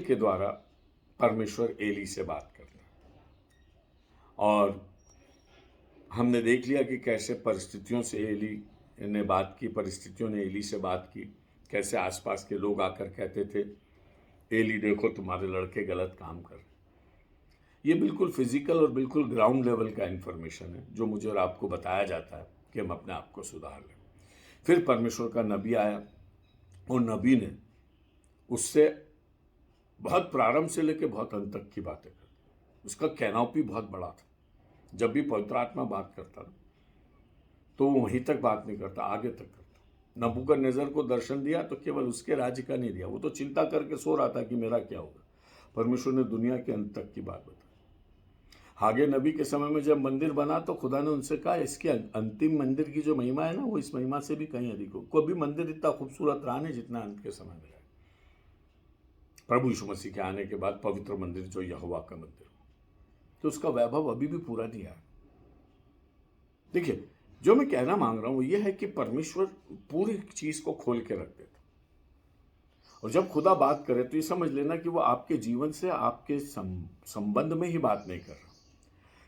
के द्वारा परमेश्वर एली से बात करता है। और हमने देख लिया कि कैसे परिस्थितियों से एली ने बात की, परिस्थितियों ने एली से बात की, कैसे आसपास के लोग आकर कहते थे एली देखो तुम्हारे लड़के गलत काम कर रहे हैं। ये बिल्कुल फिजिकल और बिल्कुल ग्राउंड लेवल का इन्फॉर्मेशन है जो मुझे और आपको बताया जाता है कि हम अपने आप को सुधार लें। फिर परमेश्वर का नबी आया और नबी ने उससे बहुत प्रारंभ से लेकर बहुत अंत तक की बातें कर। उसका कैनोपी बहुत बड़ा था। जब भी पवित्र आत्मा बात करता था तो वो वहीं तक बात नहीं करता, आगे तक करता। नबूकदनेस्सर को दर्शन दिया तो केवल उसके राज्य का नहीं दिया, वो तो चिंता करके सो रहा था कि मेरा क्या होगा। परमेश्वर ने दुनिया के अंत तक की बात बताई। हागे नबी के समय में जब मंदिर बना तो खुदा ने उनसे कहा इसके अंतिम मंदिर की जो महिमा है ना वो इस महिमा से भी कहीं अधिक हो। कोई भी मंदिर इतना खूबसूरत रहा नहीं जितना अंत के समय में रहा। प्रभु यीशु मसीह के आने के बाद पवित्र मंदिर जो यहोवा का मंदिर हो, तो उसका वैभव अभी भी पूरा नहीं आया। देखिए, जो मैं कहना मांग रहा हूं वो ये है कि परमेश्वर पूरी चीज को खोल के रख देता, और जब खुदा बात करे तो ये समझ लेना कि वो आपके जीवन से आपके संबंध में ही बात नहीं कर रहा,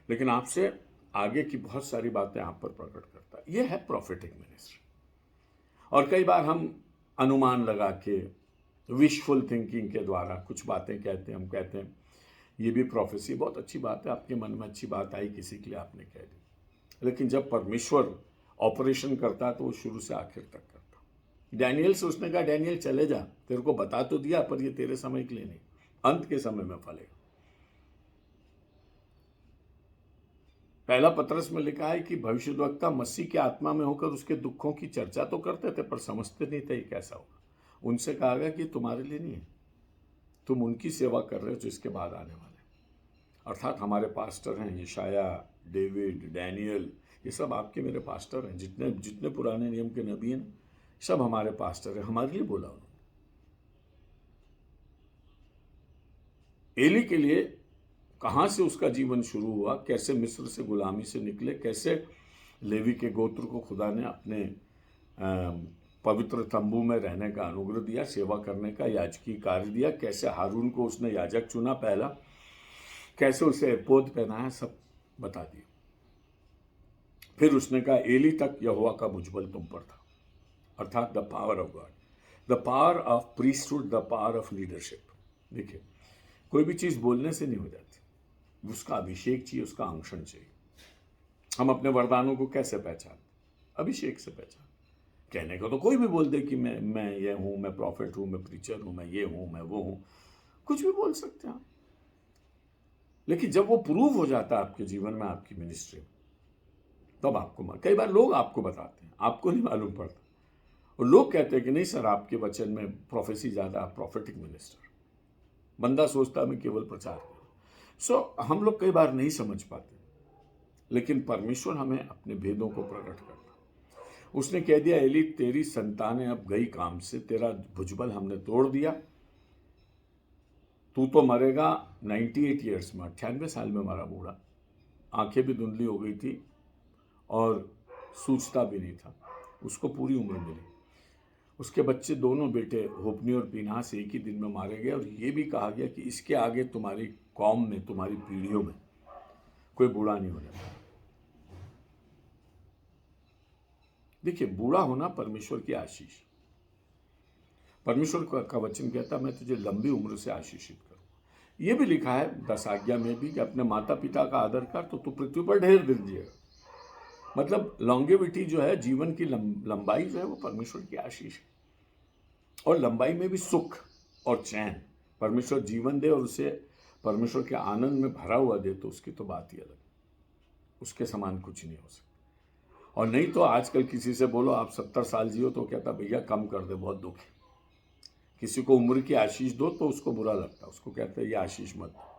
लेकिन आपसे आगे की बहुत सारी बातें आप पर प्रकट करता है। ये है प्रॉफिटिक मिनिस्ट्री। और कई बार हम अनुमान लगा के विशफुल थिंकिंग के द्वारा कुछ बातें कहते हैं। हम कहते हैं ये भी प्रोफेसी, बहुत अच्छी बात है, आपके मन में अच्छी बात आई किसी के लिए आपने कह दी, लेकिन जब परमेश्वर ऑपरेशन करता है तो वो शुरू से आखिर तक करता। डैनियल से उसने कहा डैनियल चले जा, तेरे को बता तो दिया पर ये तेरे समय के लिए नहीं, अंत के समय में फलेगा। पहला पत्रस में लिखा है कि भविष्यद्वक्ता मसीह के आत्मा में होकर उसके दुखों की चर्चा तो करते थे पर समझते नहीं थे कैसा होगा। उनसे कहा गया कि तुम्हारे लिए नहीं है, तुम उनकी सेवा कर रहे हो जो इसके बाद आने वाले। अर्थात हमारे पास्टर हैं यशाया, डेविड, डैनियल, ये सब आपके मेरे पास्टर हैं। जितने जितने पुराने नियम के नबी हैं सब हमारे पास्टर हैं, हमारे लिए बोला उन्होंने। एली के लिए कहाँ से उसका जीवन शुरू हुआ, कैसे मिस्र से गुलामी से निकले, कैसे लेवी के गोत्र को खुदा ने अपने पवित्र तंबू में रहने का अनुग्रह दिया, सेवा करने का याजकी कार्य दिया, कैसे हारून को उसने याजक चुना पहला, कैसे उसे एपोद पहनाया, सब बता दिया। फिर उसने कहा एली तक यहोवा का मुझबल तुम पर था, अर्थात the power of God, the power of priesthood, the power of leadership. देखिए, कोई भी चीज़ बोलने से नहीं हो जाती, उसका अभिषेक चाहिए, उसका अंशण चाहिए। हम अपने वरदानों को कैसे पहचान? अभिषेक से पहचान। कहने को तो कोई भी बोल दे कि मैं ये हूँ, मैं प्रॉफिट हूँ, मैं प्रीचर हूँ, मैं ये हूँ, मैं वो हूँ, कुछ भी बोल सकते हैं आप। लेकिन जब वो प्रूव हो जाता है आपके जीवन में, आपकी मिनिस्ट्री में, तब आपको कई बार लोग आपको बताते हैं, आपको नहीं मालूम पड़ता, और लोग कहते हैं कि नहीं सर आपके वचन में प्रोफेसी ज़्यादा, आप प्रॉफिटिक मिनिस्टर। बंदा सोचता मैं केवल प्रचार करूँ। हम लोग कई बार नहीं समझ पाते, लेकिन परमेश्वर हमें अपने भेदों को प्रकट करता। उसने कह दिया एली तेरी संतानें अब गई काम से, तेरा भुजबल हमने तोड़ दिया, तू तो मरेगा 98 ईयर्स में, 98 साल में मरा बूढ़ा, आंखें भी धुंधली हो गई थी और सूझता भी नहीं था। उसको पूरी उम्र मिली। उसके बच्चे दोनों बेटे होपनी और पीनहास एक ही दिन में मारे गए, और ये भी कहा गया कि इसके आगे तुम्हारी कौम में, तुम्हारी पीढ़ियों में कोई बूढ़ा नहीं होने वाला। देखिए, बूढ़ा होना परमेश्वर की आशीष। परमेश्वर का वचन कहता मैं तुझे लंबी उम्र से आशीषित करूँ। ये भी लिखा है 10 आज्ञा में भी कि अपने माता पिता का आदर कर तो तू पृथ्वी पर ढेर दिन जिएगा। मतलब लॉन्गेविटी जो है, जीवन की लंबाई जो है, वो परमेश्वर की आशीष है। और लंबाई में भी सुख और चैन परमेश्वर जीवन दे और उसे परमेश्वर के आनंद में भरा हुआ दे तो उसकी तो बात ही अलग, उसके समान कुछ नहीं हो सकता। और नहीं तो आजकल किसी से बोलो आप 70 साल जियो तो कहता भैया कम कर दे, बहुत दुख है। किसी को उम्र की आशीष दो तो उसको बुरा लगता है, उसको कहते हैं ये आशीष मत दो।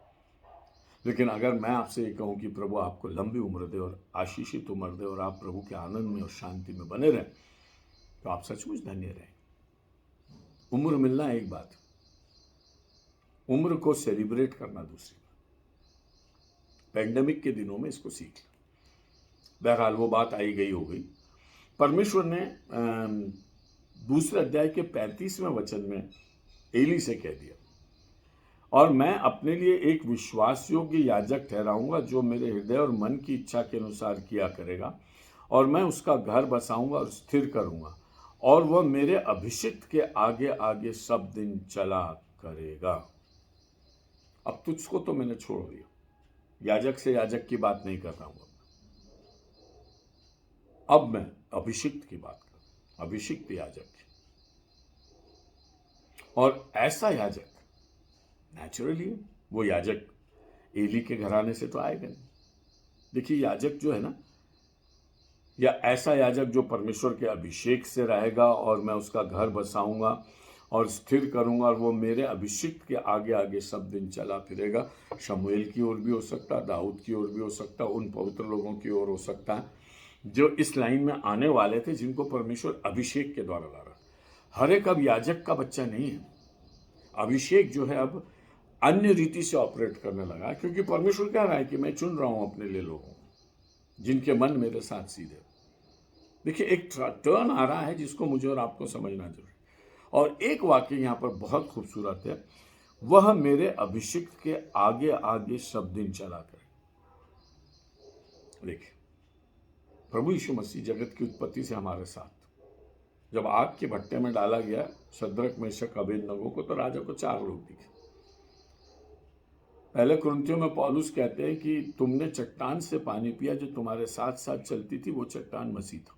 लेकिन अगर मैं आपसे ये कहूँ कि प्रभु आपको लंबी उम्र दे और आशीषित उम्र दे और आप प्रभु के आनंद में और शांति में बने रहें, तो आप सचमुच धन्य रहें। उम्र मिलना एक बात, उम्र को सेलिब्रेट करना दूसरी बात। पेंडेमिक के दिनों में इसको सीख लिया। बहरहाल वो बात आई गई हो गई। परमेश्वर ने दूसरे अध्याय के 35वें वचन में एली से कह दिया और मैं अपने लिए एक विश्वास योग्य याजक ठहराऊंगा जो मेरे हृदय और मन की इच्छा के अनुसार किया करेगा, और मैं उसका घर बसाऊंगा और स्थिर करूंगा, और वह मेरे अभिषिक्त के आगे आगे सब दिन चला करेगा। अब तुझको तो मैंने छोड़ दिया, याजक से याजक की बात नहीं कर रहा हूं, अब मैं अभिषिक्त की बात कर रहा हूं, अभिषिक्त याजक की। और ऐसा याजक नेचुरली वो याजक एली के घराने से तो आएगा नहीं। देखिए, याजक जो है ना, या ऐसा याजक जो परमेश्वर के अभिषेक से रहेगा, और मैं उसका घर बसाऊंगा और स्थिर करूंगा, और वो मेरे अभिषेक के आगे आगे सब दिन चला फिरेगा। शमूएल की ओर भी हो सकता, दाऊद की ओर भी हो सकता, उन पवित्र लोगों की ओर हो सकता है जो इस लाइन में आने वाले थे, जिनको परमेश्वर अभिषेक के द्वारा ला रहा। हर एक अब याजक का बच्चा नहीं है। अभिषेक जो है अब अन्य रीति से ऑपरेट करने लगा, क्योंकि परमेश्वर कह रहा है कि मैं चुन रहा हूं अपने लिए लोगों जिनके मन मेरे साथ सीधे। देखिए, एक टर्न आ रहा है जिसको मुझे और आपको समझना जरूरी। और एक वाक्य यहां पर बहुत खूबसूरत है, वह मेरे अभिषिक्त के आगे आगे सब दिन चला करे। देखिए, प्रभु यीशु मसीह जगत की उत्पत्ति से हमारे साथ, जब आग के भट्टे में डाला गया शद्रक मेशक अबेदनगो को, तो राजा को 4 लोग दिखे। पहले कुरिन्थियों में पौलुस कहते हैं कि तुमने चट्टान से पानी पिया, जो तुम्हारे साथ साथ चलती थी, वो चट्टान मसीह था।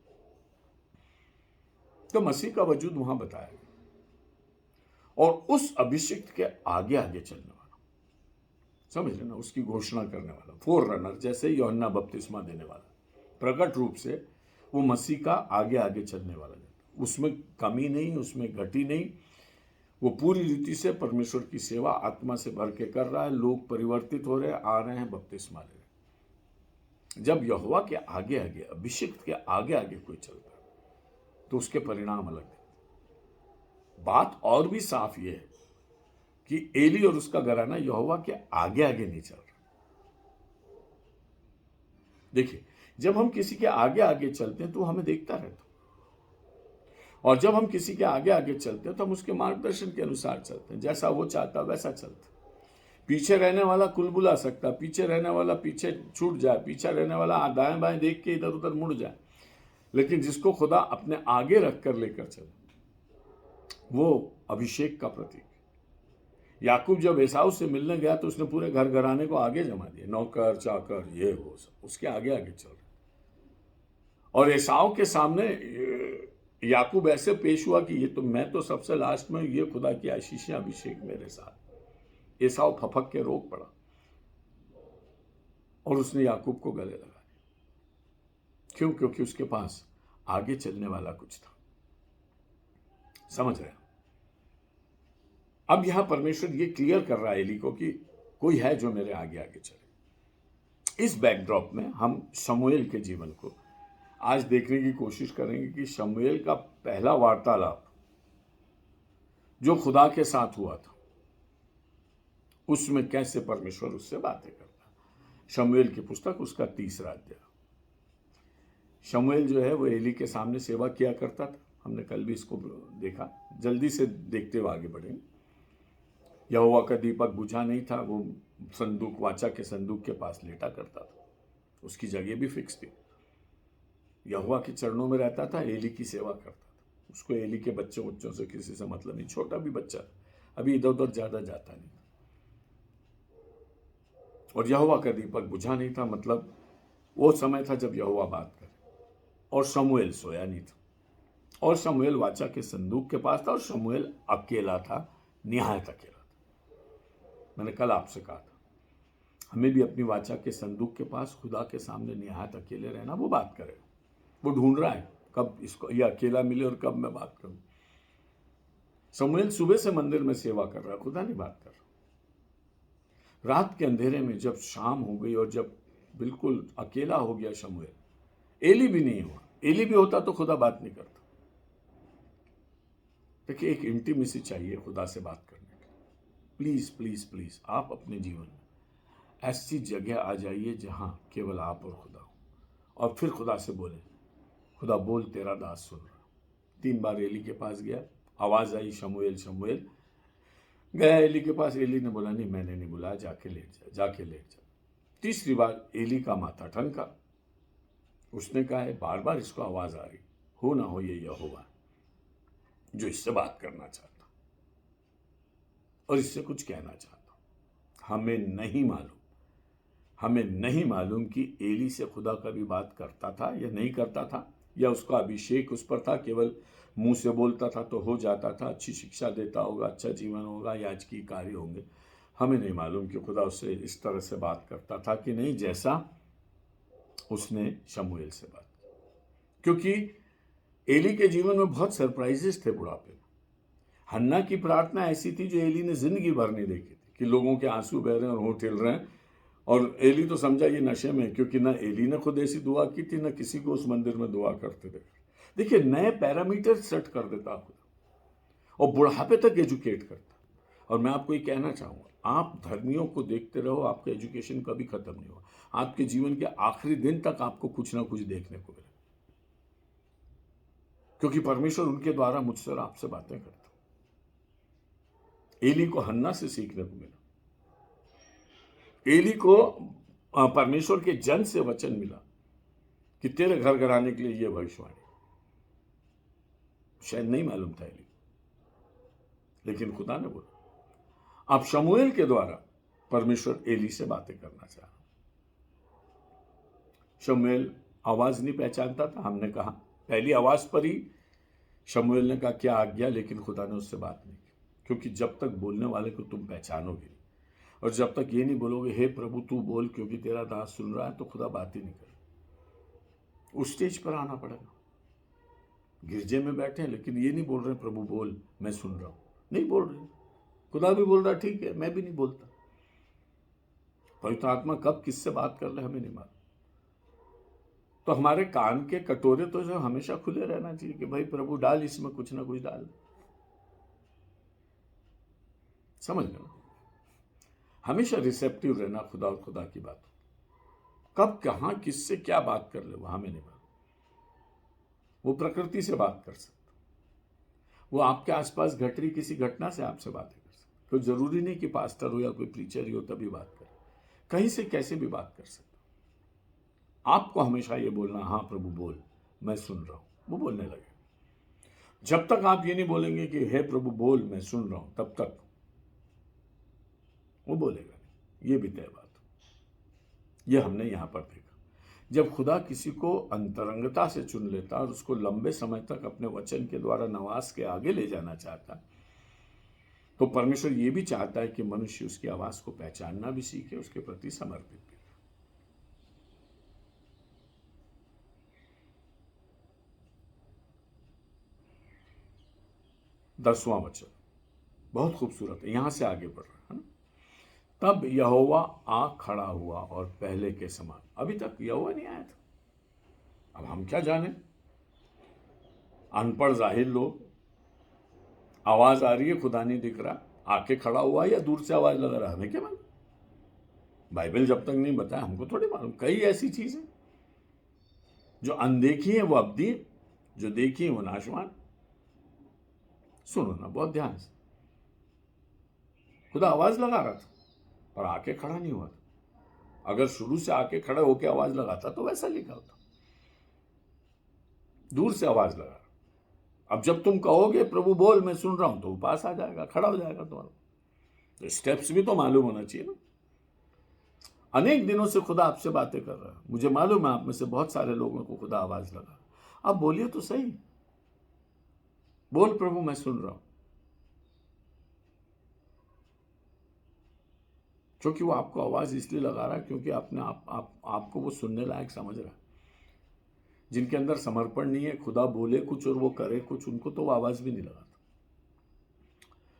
तो मसीह का वजूद वहां बताया गया, और उस अभिषिक्त के आगे आगे चलने वाला, समझ लेना, उसकी घोषणा करने वाला, फोर रनर, जैसे यूहन्ना बपतिस्मा देने वाला, प्रकट रूप से वो मसीह का आगे आगे चलने वाला, उसमें कमी नहीं, उसमें घटी नहीं। वो पूरी रीति से परमेश्वर की सेवा आत्मा से भर के कर रहा है। लोग परिवर्तित हो रहे हैं, आ रहे हैं, बपतिस्मा ले रहे हैं। जब यहोवा के आगे आगे, अभिषिक्त के आगे आगे कोई चलता है, तो उसके परिणाम अलग है। बात और भी साफ ये है कि एली और उसका घराना यहोवा के आगे आगे नहीं चल रहा। देखिए, जब हम किसी के आगे आगे चलते हैं तो हमें देखता रहता, और जब हम किसी के आगे आगे चलते हैं तो हम उसके मार्गदर्शन के अनुसार चलते हैं, जैसा वो चाहता वैसा चलते। पीछे रहने वाला कुल बुला सकता, पीछे रहने वाला पीछे छूट जाए, पीछे रहने वाला दाएं बाएं देख के इधर उधर मुड़ जाए, लेकिन जिसको खुदा अपने आगे रखकर लेकर चले, वो अभिषेक का प्रतीक। याकूब जब एसाऊ से मिलने गया तो उसने पूरे घर घराने को आगे जमा दिया, नौकर चाकर ये वो सब उसके आगे आगे चल रहे। और एसाऊ के सामने याकूब ऐसे पेश हुआ कि ये तो मैं तो सबसे लास्ट में, ये खुदा की आशीष अभिषेक मेरे साथ। एसाऊ फपक के रोक पड़ा और उसने याकूब को गले लगा। क्यों? क्योंकि उसके पास आगे चलने वाला कुछ था। समझ रहे? अब यहां परमेश्वर ये क्लियर कर रहा है एली को कि कोई है जो मेरे आगे आगे चले। इस बैकड्रॉप में हम शमूएल के जीवन को आज देखने की कोशिश करेंगे कि शमूएल का पहला वार्तालाप जो खुदा के साथ हुआ था, उसमें कैसे परमेश्वर उससे बातें करता। शमूएल की पुस्तक, उसका 3रा अध्याय। शमूएल जो है वो एली के सामने सेवा किया करता था। हमने कल भी इसको देखा। जल्दी से देखते हुए आगे बढ़ेंगे। यहोवा का दीपक बुझा नहीं था, वो संदूक, वाचा के संदूक के पास लेटा करता था, उसकी जगह भी फिक्स थी। यहोवा के चरणों में रहता था, एली की सेवा करता था। उसको एली के बच्चों से किसी से मतलब नहीं। छोटा भी बच्चा, अभी इधर उधर ज्यादा जाता नहीं। और यहोवा का दीपक बुझा नहीं था, मतलब वो समय था जब यहोवा बात करे। और शमूएल सोया नहीं था, और शमूएल वाचा के संदूक के पास था, और शमूएल अकेला था, निहायत अकेला था। मैंने कल आपसे कहा था, हमें भी अपनी वाचा के संदूक के पास, खुदा के सामने निहायत अकेले रहना। वो बात करे, वो ढूंढ रहा है कब इसको ये अकेला मिले और कब मैं बात करूं। शमूएल सुबह से मंदिर में सेवा कर रहा है, खुदा नहीं बात कर रहा। रात के अंधेरे में जब शाम हो गई और जब बिल्कुल अकेला हो गया शमूएल, एली भी नहीं हुआ। एली भी होता तो खुदा बात नहीं करता। देखिए, एक इंटीमेसी चाहिए खुदा से बात करने के लिए। प्लीज प्लीज प्लीज आप अपने जीवन में ऐसी जगह आ जाइए जहां केवल आप और खुदा हो, और फिर खुदा से बोले, खुदा बोल, तेरा दास सुन रहा। 3 बार एली के पास गया, आवाज आई, शमूएल शमूएल। गया एली के पास, एली ने बोला नहीं मैंने नहीं बुलाया, जाके लेट जा, जाके लेट जा। तीसरी बार एली का माथा ठनका। उसने कहा है बार बार इसको आवाज आ रही, हो ना हो ये यहोवा जो इससे बात करना चाहता और इससे कुछ कहना चाहता। हमें नहीं मालूम कि एली से खुदा कभी बात करता था या नहीं करता था, या उसका अभिषेक उस पर था, केवल मुंह से बोलता था तो हो जाता था, अच्छी शिक्षा देता होगा, अच्छा जीवन होगा, याजकी कार्य होंगे। हमें नहीं मालूम कि खुदा उससे इस तरह से बात करता था कि नहीं, जैसा उसने शमूएल से बात की। क्योंकि एली के जीवन में बहुत सरप्राइजेस थे बुढ़ापे में। हन्ना की प्रार्थना ऐसी थी जो एली ने जिंदगी भर नहीं देखी थी, कि लोगों के आंसू बह रहे हैं और होंठ हिल रहे हैं, और एली तो समझा ये नशे में, क्योंकि ना एली ने खुद ऐसी दुआ की थी, ना किसी को उस मंदिर में दुआ करते थे। देखिए, नए पैरामीटर सेट कर देता खुदा और बुढ़ापे तक एजुकेट करता। और मैं आपको ये कहना चाहूँगा, आप धर्मियों को देखते रहो, आपका एजुकेशन कभी खत्म नहीं होगा। आपके जीवन के आखिरी दिन तक आपको कुछ ना कुछ देखने को मिलेगा, क्योंकि परमेश्वर उनके द्वारा मुझसे और आपसे बातें करता। एली को हन्ना से सीखने को मिला। एली को परमेश्वर के जन से वचन मिला कि तेरे घर घराने के लिए यह भविष्यवाणी। शायद नहीं मालूम था एली, लेकिन खुदा ने बोला। अब शमूएल के द्वारा परमेश्वर एली से बातें करना चाहा। शमूएल आवाज नहीं पहचानता था। हमने कहा पहली आवाज पर ही शमूएल ने कहा क्या आज्ञा, लेकिन खुदा ने उससे बात नहीं की, क्योंकि जब तक बोलने वाले को तुम पहचानोगे नहीं, और जब तक ये नहीं बोलोगे हे प्रभु तू बोल क्योंकि तेरा दास सुन रहा है, तो खुदा बात ही नहीं करे। उस स्टेज पर आना पड़ेगा। गिरजे में बैठे हैं लेकिन ये नहीं बोल रहे प्रभु बोल मैं सुन रहा हूं, नहीं बोल रहे। खुदा भी बोल रहा ठीक है, मैं भी नहीं बोलता। पवित्र आत्मा कब किससे बात कर ले हमें नहीं मालूम। तो हमारे कान के कटोरे तो जो हमेशा खुले रहना चाहिए कि भाई प्रभु डाल इसमें कुछ ना कुछ डाल। समझ गए ना? हमेशा रिसेप्टिव रहना खुदा और खुदा की बात। कब कहां किससे क्या बात कर ले वो हमें नहीं मालूम। वो प्रकृति से बात कर सकता, वो आपके आसपास घट रही किसी घटना से आपसे बातें कर सकता। तो जरूरी नहीं कि पास्टर हो या कोई प्रीचर ही हो तभी बात करे, कहीं से कैसे भी बात कर सकता। आपको हमेशा ये बोलना हाँ प्रभु बोल मैं सुन रहा हूं, वो बोलने लगे। जब तक आप ये नहीं बोलेंगे कि हे प्रभु बोल मैं सुन रहा हूं, तब तक वो बोलेगा नहीं। ये भी तय बात। ये हमने यहां पर देखा। जब खुदा किसी को अंतरंगता से चुन लेता और उसको लंबे समय तक अपने वचन के द्वारा नवाज के आगे ले जाना चाहता, तो परमेश्वर ये भी चाहता है कि मनुष्य उसकी आवाज को पहचानना भी सीखे, उसके प्रति समर्पित भी। 10वां वचन बहुत खूबसूरत है, यहां से आगे बढ़ रहा है ना। तब यहोवा आ खड़ा हुआ और पहले के समान। अभी तक यहोवा नहीं आया था। अब हम क्या जाने, अनपढ़ जाहिल लोग, आवाज आ रही है खुदा नहीं दिख रहा, आके खड़ा हुआ या दूर से आवाज लगा रहा, हमें क्या मालूम। बाइबल जब तक नहीं बताया हमको थोड़ी मालूम। कई ऐसी चीजें जो अनदेखी है वो अब्दी, जो देखी है वो नाशवान। सुनो ना बहुत ध्यान से। खुदा आवाज लगा रहा था पर आके खड़ा नहीं हुआ था। अगर शुरू से आके खड़ा होकर आवाज लगाता तो वैसा लिखा होता। दूर से आवाज लगा रहा। अब जब तुम कहोगे प्रभु बोल मैं सुन रहा हूं, तो वो पास आ जाएगा, खड़ा हो जाएगा तुम्हारा। तो स्टेप्स भी तो मालूम होना चाहिए ना। अनेक दिनों से खुदा आपसे बातें कर रहा है। मुझे मालूम है आप में से बहुत सारे लोगों को खुदा आवाज लगा। अब बोलिए तो सही, बोल प्रभु मैं सुन रहा हूं। क्योंकि वो आपको आवाज इसलिए लगा रहा है क्योंकि आपने आपको वो सुनने लायक समझ रहा है। जिनके अंदर समर्पण नहीं है, खुदा बोले कुछ और वो करे कुछ, उनको तो वो आवाज भी नहीं लगाता।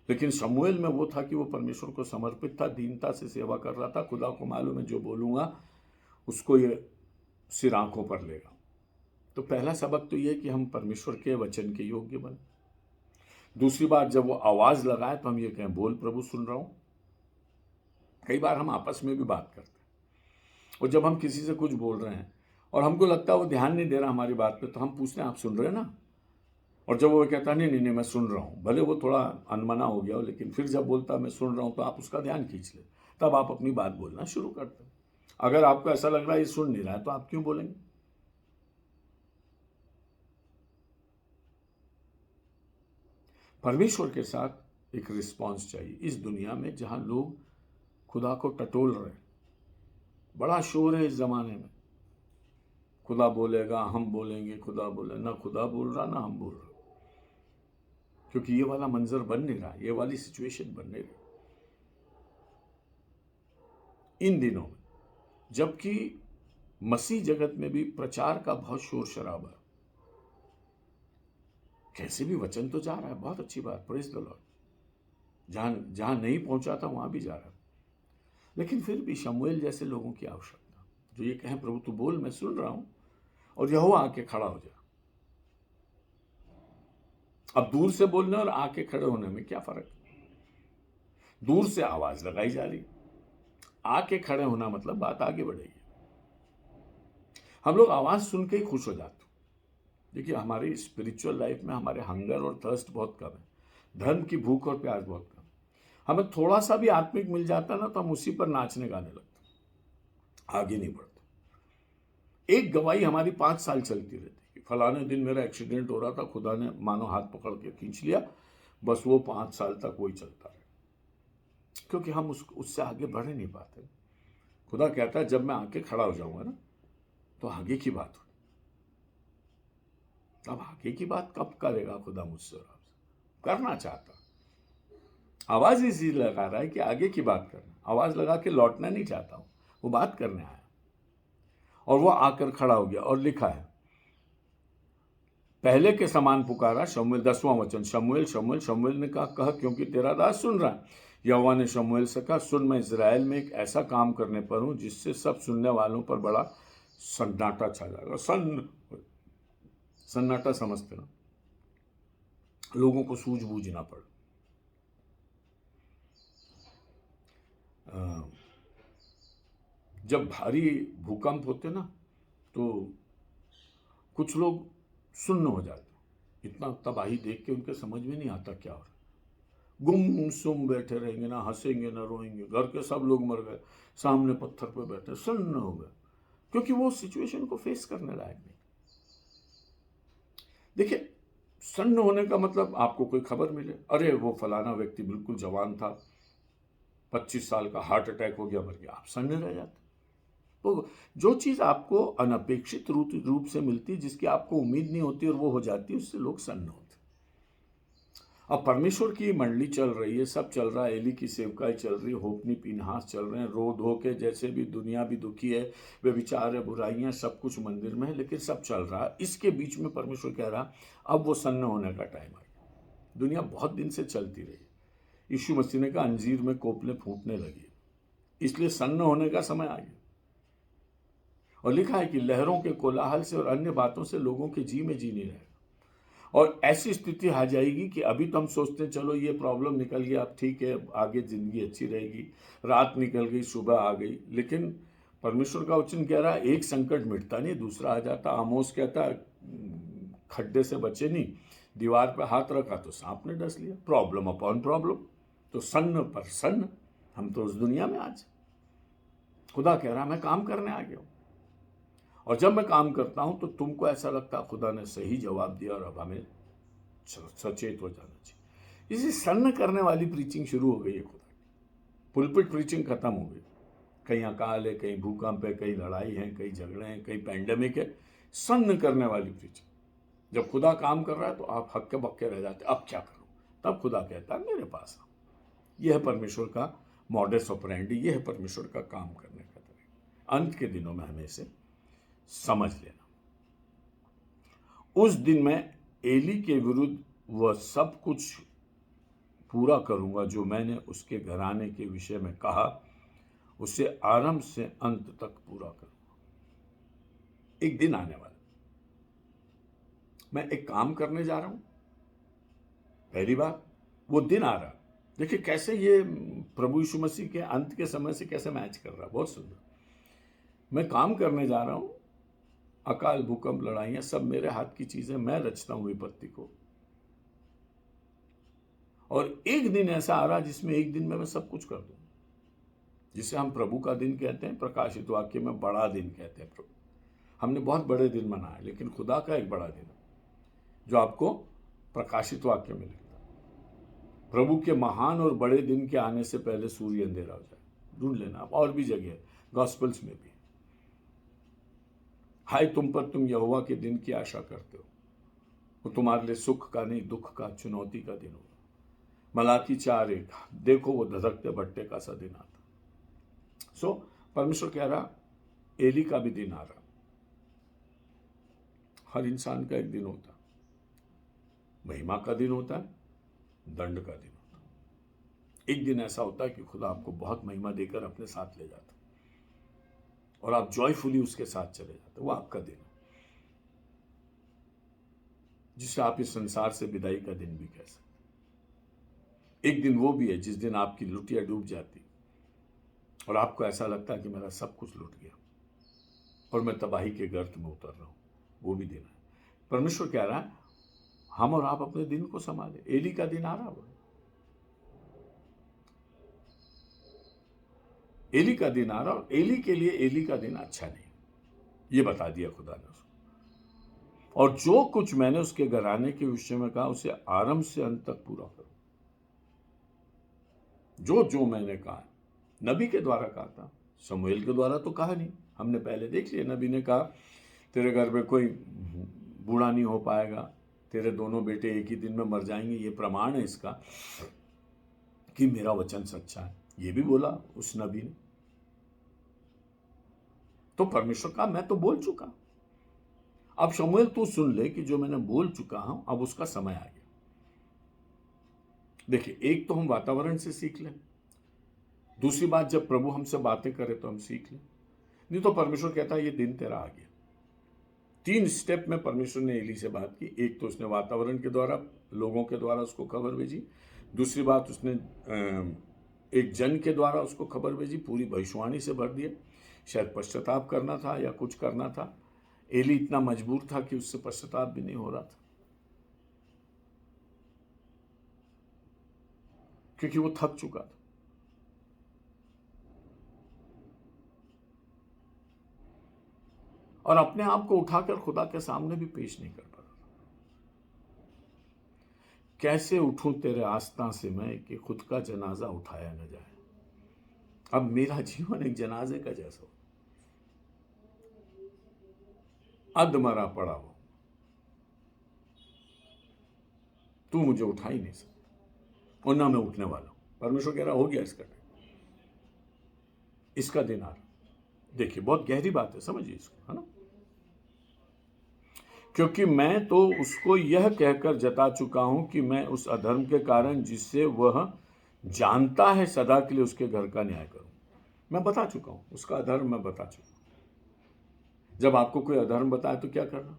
लेकिन शमूएल में वो था कि वो परमेश्वर को समर्पित था, दीनता से सेवा कर रहा था। खुदा को मालूम है जो बोलूंगा उसको ये सिर आंखों पर लेगा। तो पहला सबक तो ये कि हम परमेश्वर के वचन के योग्य बने। दूसरी बात, जब वो आवाज लगाए तो हम ये कहें बोल प्रभु सुन रहा हूं। कई बार हम आपस में भी बात करते हैं, और जब हम किसी से कुछ बोल रहे हैं और हमको लगता है वो ध्यान नहीं दे रहा हमारी बात पे, तो हम पूछते हैं आप सुन रहे हैं ना। और जब वो कहता नहीं नहीं नहीं मैं सुन रहा हूँ, भले वो थोड़ा अनमना हो गया हो, लेकिन फिर जब बोलता मैं सुन रहा हूँ तो आप उसका ध्यान खींच ले, तब आप अपनी बात बोलना शुरू करते हैं। अगर आपको ऐसा लग रहा है ये सुन नहीं रहा है तो आप क्यों बोलेंगे? परमेश्वर के साथ एक रिस्पॉन्स चाहिए इस दुनिया में जहां लोग खुदा को टटोल रहे हैं। बड़ा शोर है इस जमाने में, खुदा बोलेगा, हम बोलेंगे, खुदा बोले ना, खुदा बोल रहा ना हम बोल रहे, क्योंकि ये वाला मंजर बन नहीं रहा, ये वाली सिचुएशन बन नहीं रही इन दिनों में, जबकि मसीह जगत में भी प्रचार का बहुत शोर शराबा है। कैसे भी वचन तो जा रहा है, बहुत अच्छी बात, प्रेज द लॉर्ड। जहां जहां नहीं पहुंचा था वहां भी जा रहा है, लेकिन फिर भी शमूएल जैसे लोगों की आवश्यकता, जो ये कहें प्रभु तू बोल, मैं सुन रहा हूं, और यहोवा आके खड़ा हो जाए। अब दूर से बोलने और आके खड़े होने में क्या फर्क है? दूर से आवाज लगाई जा रही, आके खड़े होना मतलब बात आगे बढ़ेगी। हम लोग आवाज सुन के ही खुश हो जाते। देखिए हमारी स्पिरिचुअल लाइफ में हमारे हंगर और थर्स्ट बहुत कम है, धर्म की भूख और प्यास बहुत कम। हमें थोड़ा सा भी आत्मिक मिल जाता ना तो हम उसी पर नाचने गाने लगते, आगे नहीं बढ़ते। एक गवाही हमारी 5 साल चलती रहती कि फलाने दिन मेरा एक्सीडेंट हो रहा था, खुदा ने मानो हाथ पकड़ के खींच लिया, बस वो 5 साल तक वही चलता रहे, क्योंकि हम उससे आगे बढ़ नहीं पाते। खुदा कहता है जब मैं आके खड़ा हो जाऊंगा ना तो आगे की बात हो। अब आगे की बात कब करेगा खुदा मुझसे और आपसे? करना चाहता, आवाज इसी लगा रहा है कि आगे की बात करना, आवाज लगा के लौटना नहीं चाहता हूं, वो बात करने आया। और वो आकर खड़ा हो गया और लिखा है पहले के समान पुकारा। शमूएल 10वां वचन, शमूएल शमूएल, शमूएल ने कहा क्योंकि तेरा दास सुन रहा है। यहोवा ने शमूएल से कहा सुन, मैं इजराइल में एक ऐसा काम करने पर हूं जिससे सब सुनने वालों पर बड़ा सन्नाटा छा जाएगा। सन्नाटा समझते ना, लोगों को सूझबूझ ना पड़े। जब भारी भूकंप होते ना तो कुछ लोग सुन्न हो जाते, इतना तबाही देख के उनके समझ में नहीं आता क्या हो रहा, गुमसुम बैठे रहेंगे, ना हंसेंगे ना रोएंगे, घर के सब लोग मर गए, सामने पत्थर पे बैठे सुन्न हो गए, क्योंकि वो सिचुएशन को फेस करने लायक नहीं। देखिए सन्न होने का मतलब आपको कोई खबर मिले, अरे वो फलाना व्यक्ति बिल्कुल जवान था, 25 साल का, हार्ट अटैक हो गया, मर गया, आप सन्न रह जाते। तो जो चीज आपको अनपेक्षित रूप से मिलती, जिसकी आपको उम्मीद नहीं होती और वो हो जाती, उससे लोग सन्न होते। अब परमेश्वर की मंडली चल रही है, सब चल रहा है, एली की सेवकाई चल रही है, होपनी पीनहास चल रहे हैं, रो धो के, जैसे भी दुनिया भी दुखी है, वे विचार है, बुराइयां, सब कुछ मंदिर में है, लेकिन सब चल रहा है। इसके बीच में परमेश्वर कह रहा अब वो सन्न होने का टाइम आ गया। दुनिया बहुत दिन से चलती रही, यीशु मसीह ने कहा अंजीर में कोपले फूटने लगी, इसलिए सन्न होने का समय आ गया। और लिखा है कि लहरों के कोलाहल से और अन्य बातों से लोगों के जी में जी नहीं रहेगा, और ऐसी स्थिति आ जाएगी कि अभी तो हम सोचते हैं चलो ये प्रॉब्लम निकल गया, अब ठीक है, आगे जिंदगी अच्छी रहेगी, रात निकल गई, सुबह आ गई, लेकिन परमेश्वर का वचन कह रहा है एक संकट मिटता नहीं, दूसरा आ जाता। आमोस कहता खड्डे से बचे नहीं, दीवार पे हाथ रखा तो सांप ने डस लिया, प्रॉब्लम अपॉन प्रॉब्लम। तो सन्न पर सन्न, हम तो उस दुनिया में आज। खुदा कह रहा मैं काम करने आ गया हूं, और जब मैं काम करता हूं तो तुमको ऐसा लगता खुदा ने सही जवाब दिया और अब हमें सचेत हो जाना चाहिए। इसी सन्न करने वाली प्रीचिंग शुरू हो गई है खुदा की। पुलपिट प्रीचिंग खत्म हो गई, कहीं अकाल है, कहीं भूकंप है, कहीं लड़ाई है, कहीं झगड़े हैं, कहीं पैंडेमिक है। सन्न करने वाली प्रीचिंग, जब खुदा काम कर रहा है तो आप हक्के बक्के रह जाते, अब क्या करूं? तब खुदा कहता है मेरे पास आओ। यह है परमेश्वर का मॉडस ऑपरेंडी, यह है परमेश्वर का काम करने का तरीका। अंत के दिनों में हमें इसे समझ लेना। उस दिन मैं एली के विरुद्ध वह सब कुछ पूरा करूंगा जो मैंने उसके घराने के विषय में कहा, उसे आरंभ से अंत तक पूरा करूंगा। एक दिन आने वाला, मैं एक काम करने जा रहा हूं, पहली बार वो दिन आ रहा। देखिए कैसे ये प्रभु यीशु मसीह के अंत के समय से कैसे मैच कर रहा, बहुत सुंदर। मैं काम करने जा रहा हूं, अकाल भूकंप लड़ाइयां सब मेरे हाथ की चीजें, मैं रचता हूं विपत्ति को, और एक दिन ऐसा आ रहा जिसमें एक दिन में मैं सब कुछ कर दूं, जिसे हम प्रभु का दिन कहते हैं, प्रकाशित वाक्य में बड़ा दिन कहते हैं। प्रभु हमने बहुत बड़े दिन मनाए, लेकिन खुदा का एक बड़ा दिन है जो आपको प्रकाशित वाक्य में लिखता है। प्रभु के महान और बड़े दिन के आने से पहले सूर्य अंधेरा हो जाए। ढूंढ लेना आप, और भी जगह गॉस्पेल्स में भी। हाय तुम पर, तुम यहोवा के दिन की आशा करते हो, वो तुम्हारे लिए सुख का नहीं दुख का, चुनौती का दिन होगा। मलाकी 4:1, देखो वो धधकते भट्टे का सा दिन आता। सो परमेश्वर कह रहा एली का भी दिन आ रहा। हर इंसान का एक दिन होता, महिमा का दिन होता है, दंड का दिन होता है। एक दिन ऐसा होता है कि खुदा आपको बहुत महिमा देकर अपने साथ ले जाता और आप जॉयफुली उसके साथ चले जाते, वो आपका दिन है, जिसे आप इस संसार से विदाई का दिन भी कह सकते। एक दिन वो भी है जिस दिन आपकी लुटिया डूब जाती और आपको ऐसा लगता है कि मेरा सब कुछ लुट गया और मैं तबाही के गर्त में उतर रहा हूं। वो भी दिन है। परमेश्वर कह रहा है हम और आप अपने दिन को संभाले। एली का दिन आ रहा है, एली का दिन आ रहा, और एली के लिए एली का दिन अच्छा नहीं, ये बता दिया खुदा ने उसको। और जो कुछ मैंने उसके घराने के विषय में कहा उसे आरंभ से अंत तक पूरा करो। जो जो मैंने कहा, नबी के द्वारा कहा था, शमूएल के द्वारा तो कहा नहीं, हमने पहले देख लिया। नबी ने कहा तेरे घर में कोई बूढ़ा नहीं हो पाएगा, तेरे दोनों बेटे एक ही दिन में मर जाएंगे, ये प्रमाण है इसका कि मेरा वचन सच्चा है। ये भी बोला उस नबी ने। तो परमेश्वर का मैं तो बोल चुका, अब शमूएल तू सुन ले कि जो मैंने बोल चुका हूं अब उसका समय आ गया। देखिए, एक तो हम वातावरण से सीख लें, दूसरी बात जब प्रभु हमसे बातें करे तो हम सीख लें। नहीं तो परमेश्वर कहता है ये दिन तेरा आ गया। 3 स्टेप में परमेश्वर ने एली से बात की। एक तो उसने वातावरण के द्वारा, लोगों के द्वारा उसको खबर भेजी। दूसरी बात उसने एक जन के द्वारा उसको खबर भेजी, पूरी भविष्यवाणी से भर दिया। शायद पश्चाताप करना था या कुछ करना था। एली इतना मजबूर था कि उससे पश्चाताप भी नहीं हो रहा था, क्योंकि वो थक चुका था। और अपने आप को उठाकर खुदा के सामने भी पेश नहीं कर पा रहा। कैसे उठूं तेरे आस्था से मैं कि खुद का जनाजा उठाया न जाए। अब मेरा जीवन एक जनाजे का जैसा हो, अधमरा पड़ा हो, तू मुझे उठा ही नहीं सकता और ना मैं उठने वाला हूं। परमेश्वर कह रहा हो गया इसका दिन, इसका दिन आ रहा। देखिए, बहुत गहरी बात है, समझिए इसको, है ना। क्योंकि मैं तो उसको यह कहकर जता चुका हूं कि मैं उस अधर्म के कारण जिससे वह जानता है सदा के लिए उसके घर का न्याय करूं। मैं बता चुका हूं उसका अधर्म, मैं बता चुका हूं। जब आपको कोई अधर्म बताए तो क्या करना?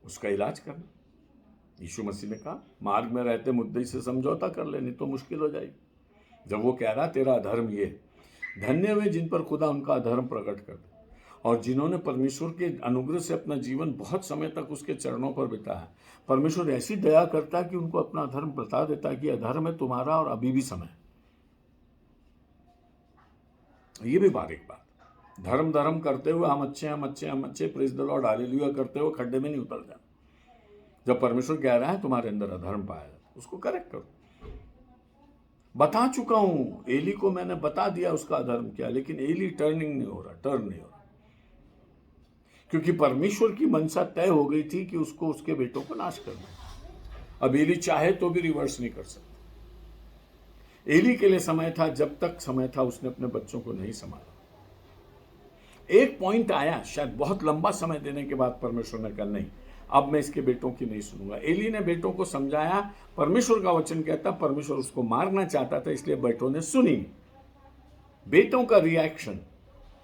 उसका इलाज करना। यीशु मसीह ने कहा मार्ग में रहते मुद्दे से समझौता कर ले, नहीं तो मुश्किल हो जाएगी। जब वो कह रहा तेरा अधर्म ये, धन्य वे जिन पर खुदा उनका अधर्म प्रकट कर दे, और जिन्होंने परमेश्वर के अनुग्रह से अपना जीवन बहुत समय तक उसके चरणों पर बिताया। परमेश्वर ऐसी दया करता है कि उनको अपना अधर्म बता देता है कि अधर्म है तुम्हारा और अभी भी समय। ये भी बारीक बात। धर्म करते हुए हम अच्छे प्रेज द लॉर्ड हालेलुया करते हुए खड्डे में नहीं उतर जाना। जब परमेश्वर कह रहा है तुम्हारे अंदर अधर्म पाया जाता, उसको करेक्ट करो। बता चुका हूं, एली को मैंने बता दिया उसका अधर्म क्या, लेकिन एली टर्न नहीं हो रहा, क्योंकि परमेश्वर की मनसा तय हो गई थी कि उसको उसके बेटों को नाश करना। अब एली चाहे तो भी रिवर्स नहीं कर सकता। एली के लिए समय था, जब तक समय था उसने अपने बच्चों को नहीं संभाला। एक पॉइंट आया, शायद बहुत लंबा समय देने के बाद परमेश्वर ने कहा नहीं, अब मैं इसके बेटों की नहीं सुनूंगा। एली ने बेटों को समझाया, परमेश्वर का वचन कहता परमेश्वर उसको मारना चाहता था, इसलिए बेटों ने सुनी। बेटों का रिएक्शन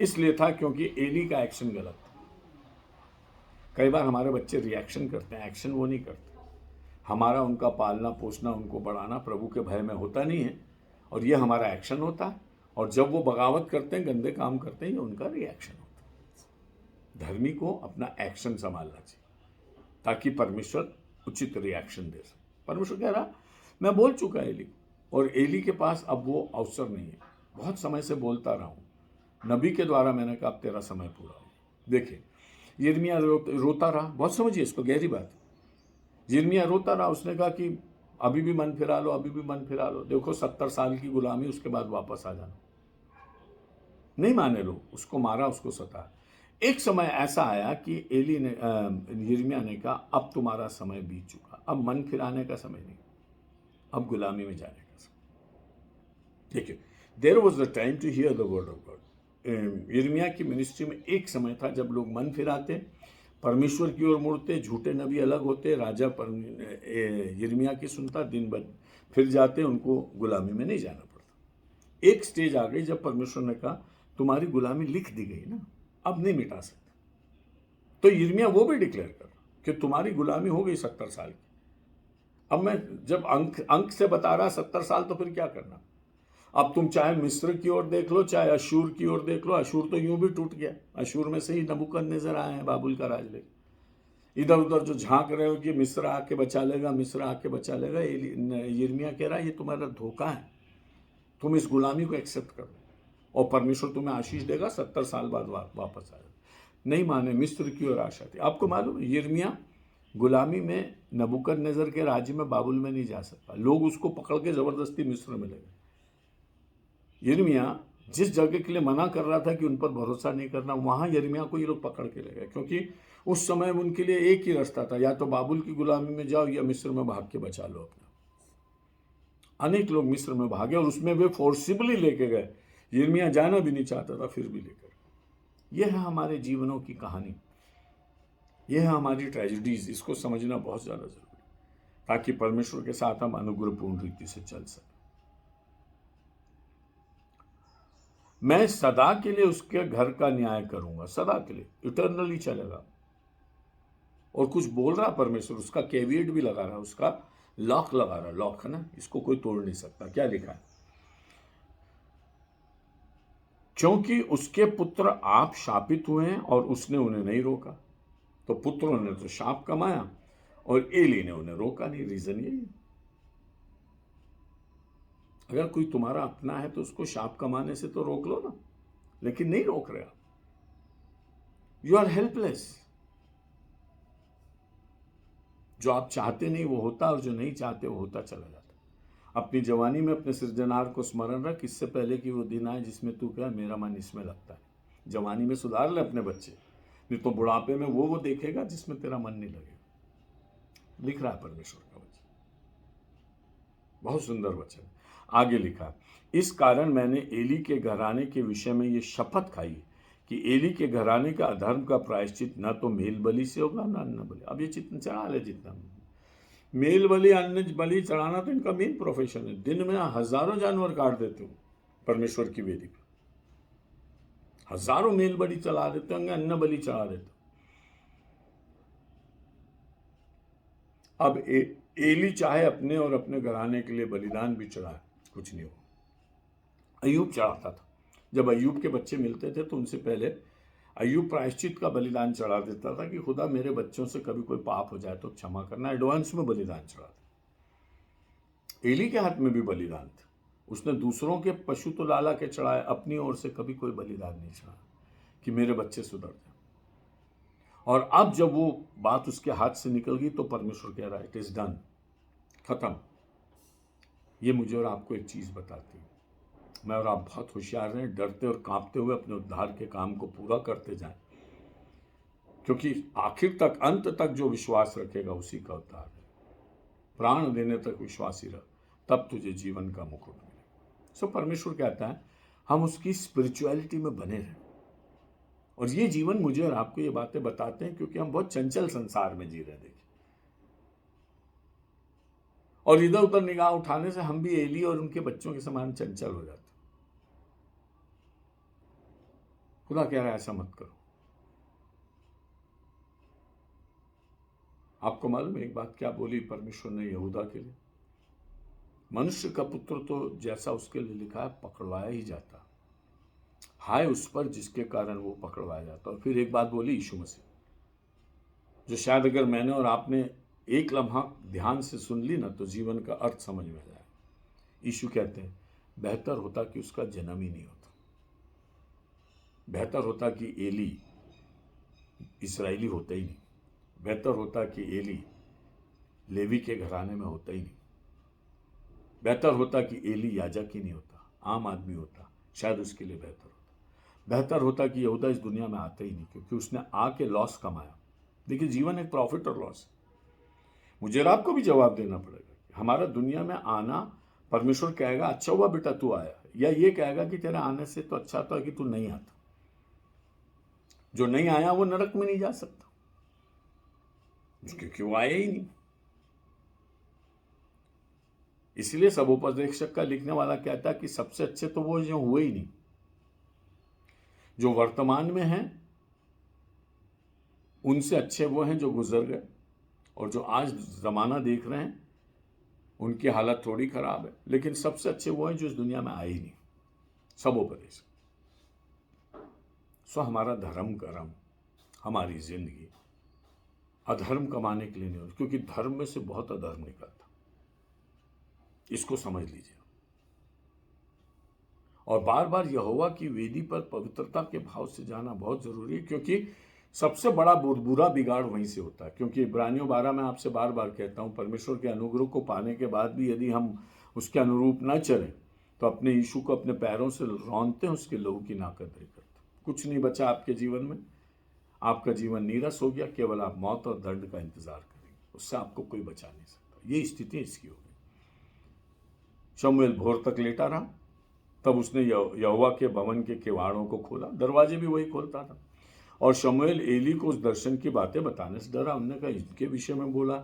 इसलिए था क्योंकि एली का एक्शन गलत था। कई बार हमारे बच्चे रिएक्शन करते हैं, एक्शन वो नहीं करते। हमारा उनका पालना पोसना, उनको बढ़ाना प्रभु के भय में होता नहीं है, और ये हमारा एक्शन होता है। और जब वो बगावत करते हैं, गंदे काम करते हैं, ये उनका रिएक्शन होता है। धर्मी को अपना एक्शन संभालना चाहिए ताकि परमेश्वर उचित रिएक्शन दे सके। परमेश्वर कह रहा मैं बोल चुका एली, और एली के पास अब वो अवसर नहीं है। बहुत समय से बोलता रहा हूँ, नबी के द्वारा मैंने कहा अब तेरा समय पूरा हो। देखिए यिर्मयाह रोता रहा, बहुत समझिए इसको, गहरी बात। यिर्मयाह रोता रहा, उसने कहा कि अभी भी मन फिरा लो, अभी भी मन फिरा लो, देखो 70 साल की गुलामी, उसके बाद वापस आ जाना। नहीं माने लोग, उसको मारा, उसको सताया। एक समय ऐसा आया कि एली ने यिर्मयाह ने कहा अब तुम्हारा समय बीत चुका, अब मन फिराने का समय नहीं, अब गुलामी में जाने का समय। देखिए there was the time to hear the word of God. यिर्मयाह की मिनिस्ट्री में एक समय था जब लोग मन फिराते, परमेश्वर की ओर मुड़ते, झूठे नबी अलग होते, राजा यिर्मयाह की सुनता, दिन भर फिर जाते, उनको गुलामी में नहीं जाना पड़ता। एक स्टेज आ गई जब परमेश्वर ने कहा तुम्हारी गुलामी लिख दी गई ना, अब नहीं मिटा सकते। तो यिर्मयाह वो भी डिक्लेयर कर कि तुम्हारी गुलामी हो गई 70 साल की। अब मैं जब अंक से बता रहा 70 साल, तो फिर क्या करना। अब तुम चाहे मिस्र की ओर देख लो, चाहे अशूर की ओर देख लो, अशूर तो यूं भी टूट गया, अशूर में से ही नबूकदनेस्सर आए हैं बाबुल का राज लेकर। इधर उधर जो झांक रहे हो कि मिस्र आके बचा लेगा, मिस्र आके बचा लेगा, यिर्मयाह कह रहा है ये तुम्हारा धोखा है, तुम इस गुलामी को एक्सेप्ट करो और परमेश्वर तुम्हें आशीष देगा, 70 साल बाद वापस आएगा। नहीं माने, मिस्र की ओर आशा थी। आपको मालूम है यिर्मयाह गुलामी में नबूकदनेस्सर के राज्य में बाबुल में नहीं जा सकता, लोग उसको पकड़ के जबरदस्ती मिस्र में ले गए। यिर्मयाह जिस जगह के लिए मना कर रहा था कि उन पर भरोसा नहीं करना, वहां यिर्मयाह को ये लोग पकड़ के ले गए, क्योंकि उस समय उनके लिए एक ही रास्ता था, या तो बाबुल की गुलामी में जाओ या मिस्र में भाग के बचा लो अपना। अनेक लोग मिस्र में भागे और उसमें वे फोर्सिबली लेके गए। यिर्मयाह जाना भी नहीं चाहता था, फिर भी लेकर। यह है हमारे जीवनों की कहानी, यह है हमारी ट्रेजेडीज। इसको समझना बहुत ज्यादा जरूरी है ताकि परमेश्वर के साथ हम अनुग्रहपूर्ण रीति से चल सकें। मैं सदा के लिए उसके घर का न्याय करूंगा, सदा के लिए, इटर्नली चलेगा। और कुछ बोल रहा परमेश्वर, उसका कैविएट भी लगा रहा, उसका लॉक लगा रहा, लॉक है ना, इसको कोई तोड़ नहीं सकता। क्या लिखा है, क्योंकि उसके पुत्र आप शापित हुए हैं और उसने उन्हें नहीं रोका। तो पुत्रों ने तो शाप कमाया और एली ने उन्हें रोका नहीं। रीजन यही है, अगर कोई तुम्हारा अपना है तो उसको शाप कमाने से तो रोक लो ना, लेकिन नहीं रोक रहे आप। You are helpless. जो आप चाहते नहीं वो होता, और जो नहीं चाहते वो होता चला जाता। अपनी जवानी में अपने सृजनहार को स्मरण रख, इससे पहले कि वो दिन आए जिसमें तू कहे मेरा मन इसमें लगता है। जवानी में सुधार ले अपने बच्चे, नहीं तो बुढ़ापे में वो देखेगा जिसमें तेरा मन नहीं लगेगा। लिख रहा है परमेश्वर का वचन, बहुत सुंदर वचन। आगे लिखा, इस कारण मैंने एली के घराने के विषय में ये शपथ खाई कि एली के घराने का अधर्म का प्रायश्चित न तो मेल बलि से होगा न अन्न बलि। अब ये चित्त चढ़ा ले, जितना मेल बलि अन्न बलि चढ़ाना तो इनका मेन प्रोफेशन है। दिन में हजारों जानवर काट देते हो परमेश्वर की वेदी पर, हजारों मेल बलि चढ़ा देते होंगे, अन्न बलि चढ़ा देते। अब एली चाहे अपने और अपने घराने के लिए बलिदान भी चढ़ाए, कुछ नहीं हो। अय्यूब चढ़ाता था, जब अय्यूब के बच्चे मिलते थे तो उनसे पहले अय्यूब प्रायश्चित का बलिदान चढ़ा देता था कि खुदा मेरे बच्चों से कभी कोई पाप हो जाए तो क्षमा करना। एडवांस में बलिदान चढ़ा। एली के हाथ में भी बलिदान था, उसने दूसरों के पशु तो लाला के चढ़ाए, अपनी ओर से कभी कोई बलिदान नहीं चढ़ाया कि मेरे बच्चे सुधर जाए। और अब जब वो बात उसके हाथ से निकल गई तो परमेश्वर कह रहा है इट इज डन, खत्म। ये मुझे और आपको एक चीज बताती है, मैं और आप बहुत होशियार हैं, डरते और कांपते हुए अपने उद्धार के काम को पूरा करते जाएं, क्योंकि आखिर तक, अंत तक जो विश्वास रखेगा उसी का उद्धार है। प्राण देने तक विश्वासी रह, तब तुझे जीवन का मुकुट मिलेगा। सो परमेश्वर कहता है हम उसकी स्पिरिचुअलिटी में बने रहें। और ये जीवन मुझे और आपको ये बातें बताते हैं क्योंकि हम बहुत चंचल संसार में जी रहे हैं। देखिए, और इधर उधर निगाह उठाने से हम भी एली और उनके बच्चों के समान चंचल हो जाते। खुदा कह रहा है ऐसा मत करो। आपको मालूम है एक बात क्या बोली परमेश्वर ने यहूदा के लिए, मनुष्य का पुत्र तो जैसा उसके लिए लिखा है पकड़वाया ही जाता, हाय उस पर जिसके कारण वो पकड़वाया जाता। और फिर एक बात बोली यीशु मसीह, जो शायद अगर मैंने और आपने एक लम्हा ध्यान से सुन ली ना तो जीवन का अर्थ समझ में आ जाए। यीशु कहते हैं बेहतर होता कि उसका जन्म ही नहीं होता, बेहतर होता कि एली इस्राएली होता ही नहीं, बेहतर होता कि एली लेवी के घराने में होता ही नहीं, बेहतर होता कि एली याजक ही नहीं होता, आम आदमी होता, शायद उसके लिए बेहतर होता। बेहतर होता कि यहूदा इस दुनिया में आता ही नहीं, क्योंकि उसने आके लॉस कमाया। देखिए जीवन एक प्रॉफिट और लॉस है। मुझे और आपको भी जवाब देना पड़ेगा। हमारा दुनिया में आना, परमेश्वर कहेगा अच्छा हुआ बेटा तू आया, या ये कहेगा कि तेरे आने से तो अच्छा था कि तू नहीं आता। जो नहीं आया वो नरक में नहीं जा सकता, क्योंकि वो आया ही नहीं। इसलिए सब उपदेशक का लिखने वाला कहता है कि सबसे अच्छे तो वो जो हुए ही नहीं, जो वर्तमान में हैं उनसे अच्छे वो हैं जो गुजर गए, और जो आज जमाना देख रहे हैं उनकी हालत थोड़ी खराब है, लेकिन सबसे अच्छे वो हैं जो इस दुनिया में आए ही नहीं। सब उपदेश। सो हमारा धर्म कर्म, हमारी जिंदगी अधर्म कमाने के लिए नहीं होती, क्योंकि धर्म में से बहुत अधर्म निकलता। इसको समझ लीजिए। और बार बार यहोवा की वेदी पर पवित्रता के भाव से जाना बहुत जरूरी है, क्योंकि सबसे बड़ा बुरा बिगाड़ वहीं से होता है। क्योंकि इब्रानियों 12 में आपसे बार बार कहता हूं, परमेश्वर के अनुग्रह को पाने के बाद भी यदि हम उसके अनुरूप न चलें तो अपने यीशु को अपने पैरों से रौंदते हैं, उसके लहू की नाकदरी करते। कुछ नहीं बचा आपके जीवन में, आपका जीवन नीरस हो गया, केवल आप मौत और दंड का इंतजार करेंगे, उससे आपको कोई बचा नहीं सकता। ये स्थिति इसकी हो गई। शमूएल भोर तक लेटा रहा, तब उसने यहोवा के भवन के किवाड़ों को खोला, दरवाजे भी वही खोलता था। और शमूएल एली को उस दर्शन की बातें बताने से डरा। उन्होंने कहा इनके विषय में बोला,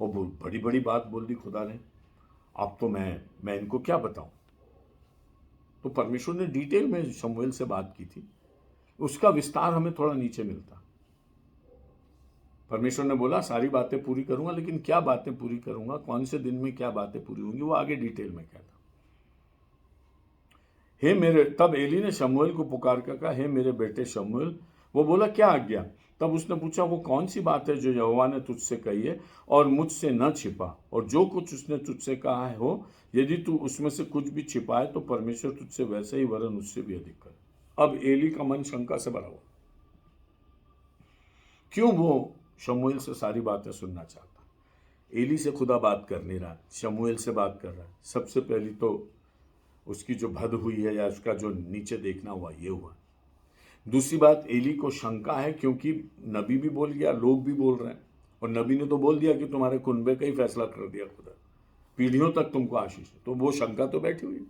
और बड़ी बड़ी बात बोल दी खुदा ने, अब तो मैं इनको क्या बताऊं। तो परमेश्वर ने डिटेल में शमूएल से बात की थी, उसका विस्तार हमें थोड़ा नीचे मिलता। परमेश्वर ने बोला सारी बातें पूरी करूंगा, लेकिन क्या बातें पूरी करूंगा, कौन से दिन में क्या बातें पूरी होंगी, वो आगे डिटेल में कहता। हे मेरे, तब एली ने शमूएल को पुकार कर कहा, हे मेरे बेटे शमूएल। वो बोला क्या आज्ञा। तब उसने पूछा, वो कौन सी बात है जो यहोवा ने तुझसे कही है और मुझसे न छिपा, और जो कुछ उसने तुझसे कहा है हो, यदि तू उसमें से कुछ भी छिपाए तो परमेश्वर तुझसे वैसे ही वरन उससे भी अधिक करे। अब एली का मन शंका से भरा हुआ। क्यों वो शमूएल से सारी बातें सुनना चाहता। एली से खुदा बात कर नहीं रहा, शमूएल से बात कर रहा है। सबसे पहली तो उसकी जो भद हुई है, या उसका जो नीचे देखना हुआ, ये हुआ। दूसरी बात, एली को शंका है, क्योंकि नबी भी बोल गया, लोग भी बोल रहे हैं, और नबी ने तो बोल दिया कि तुम्हारे कुनबे का ही फैसला कर दिया खुदा, पीढ़ियों तक तुमको आशीष है। तो वो शंका तो बैठी हुई।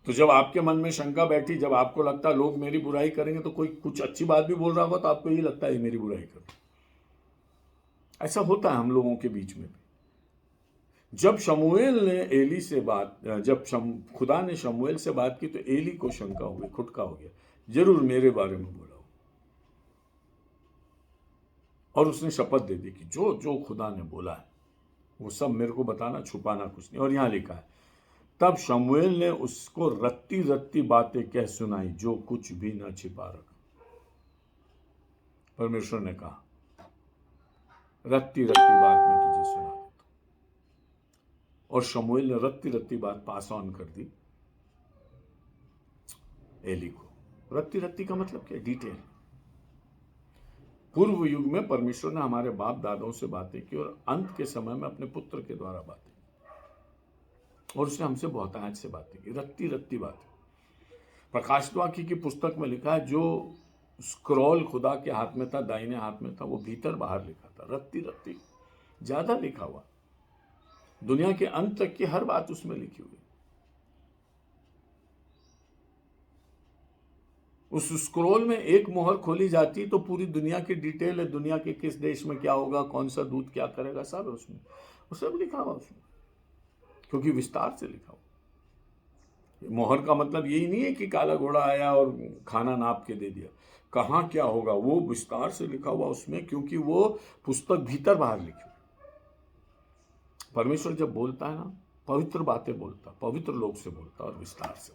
तो जब आपके मन में शंका बैठी, जब आपको लगता है लोग मेरी बुराई करेंगे, तो कोई कुछ अच्छी बात भी बोल रहा होगा तो आपको यही लगता है मेरी बुराई कर। ऐसा होता है हम लोगों के बीच में भी। जब शमूएल ने एली से बात, जब खुदा ने शमूएल से बात की, तो एली को शंका हो गई, खुटका हो गया, जरूर मेरे बारे में बोला हो। और उसने शपथ दे दी कि जो जो खुदा ने बोला है वो सब मेरे को बताना, छुपाना कुछ नहीं। और यहां लिखा है, तब शमूएल ने उसको रत्ती रत्ती बातें कह सुनाई, जो कुछ भी ना छिपा रखा। परमेश्वर ने कहा, रत्ती रत्ती बात मैं तुझे सुना देता। और शमूएल ने रत्ती रत्ती बात पास ऑन कर दी एली को। रत्ती रत्ती का मतलब क्या? डिटेल। पूर्व युग में परमेश्वर ने हमारे बाप दादों से बातें की, और अंत के समय में अपने पुत्र के द्वारा बातें, और उसने हमसे बहुतायत से बातें की, रत्ती रत्ती बातें। प्रकाशवाक्य की पुस्तक में लिखा है, जो स्क्रॉल खुदा के हाथ में था, दाहिने हाथ में था, वो भीतर बाहर लिखा था, रत्ती रत्ती ज्यादा लिखा हुआ। दुनिया के अंत तक की हर बात उसमें लिखी हुई। उस स्क्रोल में एक मोहर खोली जाती तो पूरी दुनिया की डिटेल है, दुनिया के किस देश में क्या होगा, कौन सा दूत क्या करेगा, सब है उसमें, वो सब लिखा हुआ उसमें, क्योंकि विस्तार से लिखा हुआ। मोहर का मतलब यही नहीं है कि काला घोड़ा आया और खाना नाप के दे दिया। कहाँ क्या होगा वो विस्तार से लिखा हुआ उसमें, क्योंकि वो पुस्तक भीतर बाहर लिखी हुई। परमेश्वर जब बोलता है ना, पवित्र बातें बोलता, पवित्र लोग से बोलता और विस्तार से।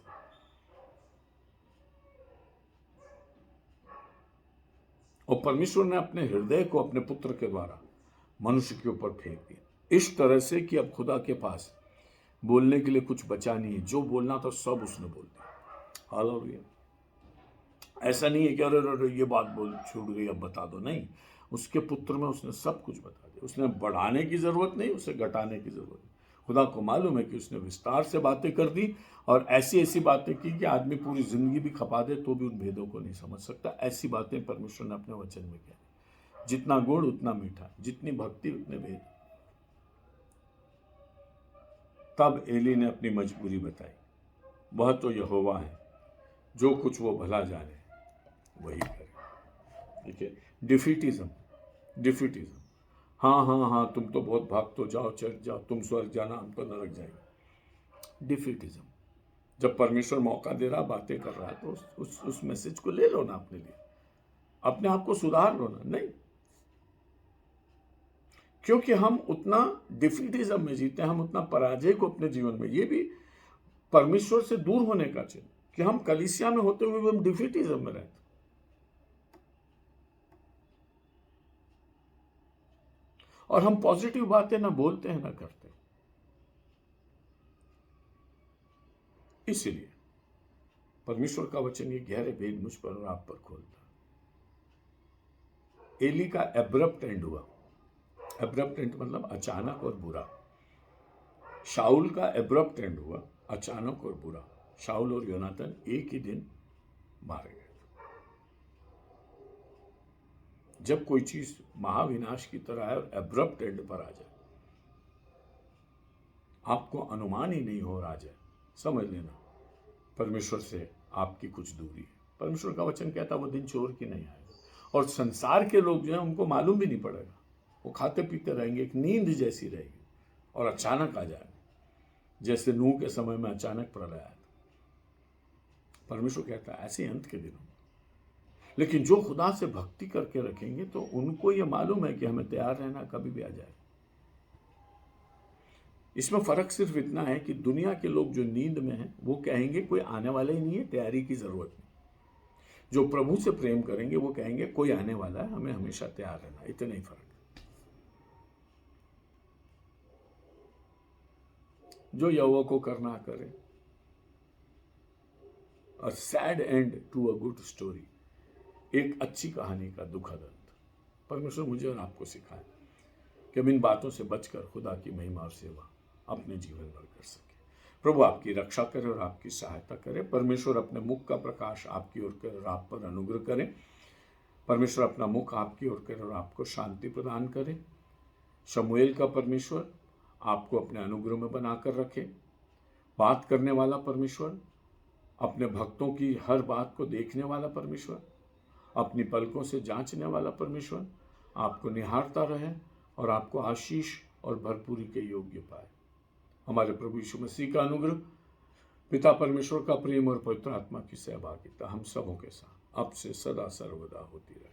और परमेश्वर ने अपने हृदय को अपने पुत्र के द्वारा मनुष्य के ऊपर फेंक दिया इस तरह से कि अब खुदा के पास बोलने के लिए कुछ बचा नहीं है। जो बोलना था सब उसने बोल दिया। हालेलुया। ऐसा नहीं है कि अरे ये बात बोल छूट गई अब बता दो, नहीं, उसके पुत्र में उसने सब कुछ बता दिया। उसने बढ़ाने की जरूरत नहीं, उसे घटाने की जरूरत नहीं। खुदा को मालूम है कि उसने विस्तार से बातें कर दी और ऐसी ऐसी बातें की कि आदमी पूरी जिंदगी भी खपा दे तो भी उन भेदों को नहीं समझ सकता। ऐसी बातें परमेश्वर ने अपने वचन में कही। जितना गुड़ उतना मीठा, जितनी भक्ति उतने भेद। तब एली ने अपनी मजबूरी बताई। वह तो यहोवा है, जो कुछ वो भला जाने वही करे। देखिए, डिफीटिज्म। हाँ, तुम तो बहुत भक्त हो, जाओ चर्च जाओ, तुम स्वर्ग जाना, हम तो नरक जाएंगे। डिफीटिज्म। जब परमेश्वर मौका दे रहा, बातें कर रहा है, तो उस मैसेज को ले लो ना अपने लिए, अपने आप को सुधार लो ना। नहीं, क्योंकि हम उतना डिफीटिज्म में जीते हैं, हम उतना पराजय को अपने जीवन में, ये भी परमेश्वर से दूर होने का चिन्ह कि हम कलीसिया में होते हुए हम डिफीटिज्म में रहते। और हम पॉजिटिव बातें ना बोलते हैं ना करते। इसलिए परमेश्वर का वचन ये गहरे भेद मुझ पर और आप पर खोलता। एली का एब्रप्ट एंड हुआ। एब्रप्ट एंड मतलब अचानक और बुरा। शाऊल का एब्रप्ट एंड हुआ, अचानक और बुरा। शाऊल और योनातन एक ही दिन मारे गए। जब कोई चीज महाविनाश की तरह है और एब्रप्ट एंड पर आ जाए, आपको अनुमान ही नहीं हो रहा जाए, समझ लेना परमेश्वर से आपकी कुछ दूरी है। परमेश्वर का वचन कहता वो दिन चोर की नहीं आएगा। और संसार के लोग जो है उनको मालूम भी नहीं पड़ेगा, वो खाते पीते रहेंगे, एक नींद जैसी रहेगी और अचानक आ जाएगा, जैसे नूह के समय में अचानक प्रलय आया था। परमेश्वर कहता है ऐसे अंत के दिनों में। लेकिन जो खुदा से भक्ति करके रखेंगे तो उनको ये मालूम है कि हमें तैयार रहना, कभी भी आ जाए। इसमें फर्क सिर्फ इतना है कि दुनिया के लोग जो नींद में हैं वो कहेंगे कोई आने वाला ही नहीं है, तैयारी की जरूरत नहीं। जो प्रभु से प्रेम करेंगे वो कहेंगे कोई आने वाला है, हमें हमेशा तैयार रहना। इतना ही फर्क है। जो यहोवा को करना करे। A sad end to a good story. एक अच्छी कहानी का दुखद अंत। परमेश्वर मुझे और आपको सिखाए कि हम इन बातों से बचकर खुदा की महिमा और सेवा अपने जीवन भर कर सके। प्रभु आपकी रक्षा करे और आपकी सहायता करे। परमेश्वर अपने मुख का प्रकाश आपकी ओर करे और आप पर अनुग्रह करे। परमेश्वर अपना मुख आपकी ओर करे और आपको शांति प्रदान करे। शमूएल का परमेश्वर आपको अपने अनुग्रह में बनाकर रखे। बात करने वाला परमेश्वर, अपने भक्तों की हर बात को देखने वाला परमेश्वर, अपनी पलकों से जांचने वाला परमेश्वर आपको निहारता रहे और आपको आशीष और भरपूरी के योग्य पाए। हमारे प्रभु यीशु मसीह का अनुग्रह, पिता परमेश्वर का प्रेम और पवित्र आत्मा की सहभागिता हम सबों के साथ अब से सदा सर्वदा होती रहे।